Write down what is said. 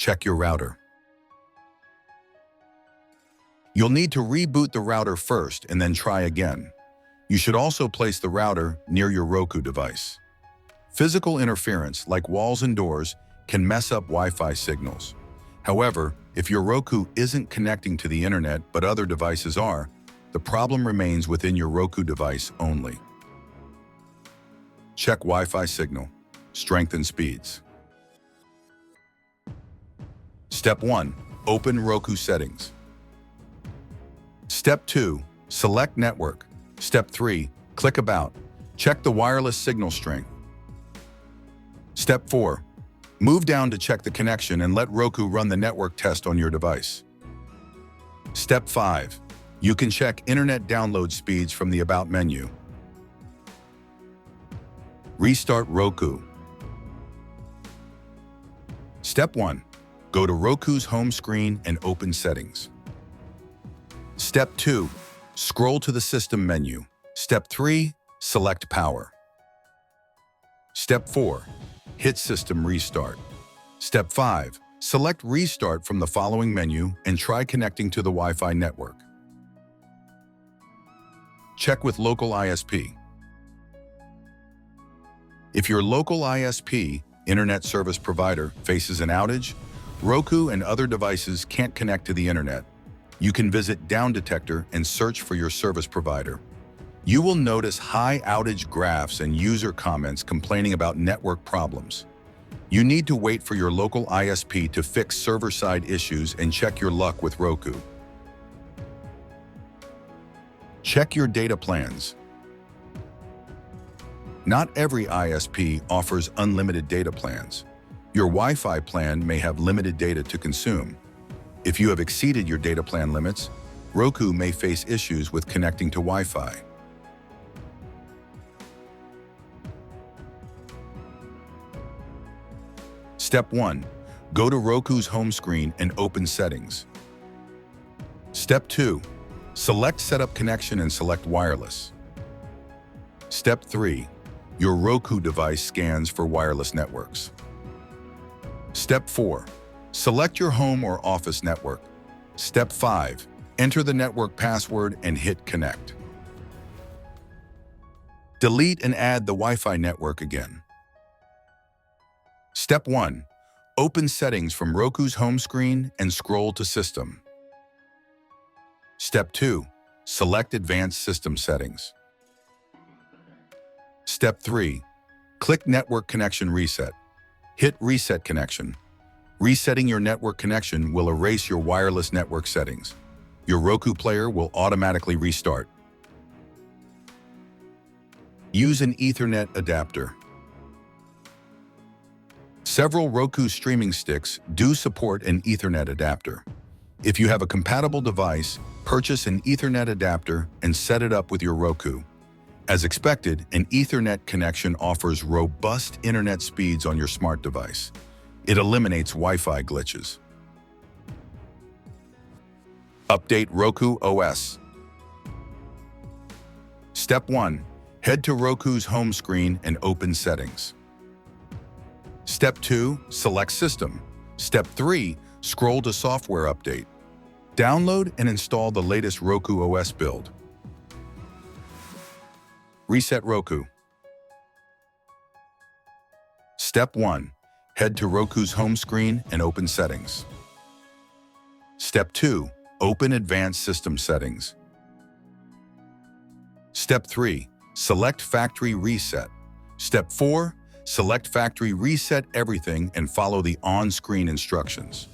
check your router. You'll need to reboot the router first and then try again. You should also place the router near your Roku device. Physical interference, like walls and doors, can mess up Wi-Fi signals. However, if your Roku isn't connecting to the internet but other devices are, the problem remains within your Roku device only. Check Wi-Fi signal, strength and speeds. Step 1. Open Roku settings. Step 2. Select network. Step 3. Click About. Check the wireless signal strength. Step 4. Move down to check the connection and let Roku run the network test on your device. Step 5. You can check internet download speeds from the About menu. Restart Roku. Step 1. Go to Roku's home screen and open Settings. Step 2. Scroll to the System menu. Step 3. Select Power. Step 4. Hit System Restart. Step 5. Select Restart from the following menu and try connecting to the Wi-Fi network. Check with local ISP. If your local ISP, Internet Service Provider, faces an outage, Roku and other devices can't connect to the internet, you can visit Down Detector and search for your service provider. You will notice high outage graphs and user comments complaining about network problems. You need to wait for your local ISP to fix server-side issues and check your luck with Roku. Check your data plans. Not every ISP offers unlimited data plans. Your Wi-Fi plan may have limited data to consume. If you have exceeded your data plan limits, Roku may face issues with connecting to Wi-Fi. Step 1. Go to Roku's home screen and open Settings. Step 2. Select Setup Connection and select Wireless. Step 3. Your Roku device scans for wireless networks. Step 4. Select your home or office network. Step 5. Enter the network password and hit Connect. Delete and add the Wi-Fi network again. Step 1. Open Settings from Roku's home screen and scroll to System. Step 2. Select Advanced System Settings. Step 3. Click Network Connection Reset. Hit Reset Connection. Resetting your network connection will erase your wireless network settings. Your Roku player will automatically restart. Use an Ethernet adapter. Several Roku streaming sticks do support an Ethernet adapter. If you have a compatible device, purchase an Ethernet adapter and set it up with your Roku. As expected, an Ethernet connection offers robust internet speeds on your smart device. It eliminates Wi-Fi glitches. Update Roku OS. Step 1. Head to Roku's home screen and open Settings. Step 2. Select System. Step 3. Scroll to Software Update. Download and install the latest Roku OS build. Reset Roku. Step 1. Head to Roku's home screen and open Settings. Step 2. Open Advanced System Settings. Step 3. Select Factory Reset. Step 4. Select Factory Reset Everything and follow the on-screen instructions.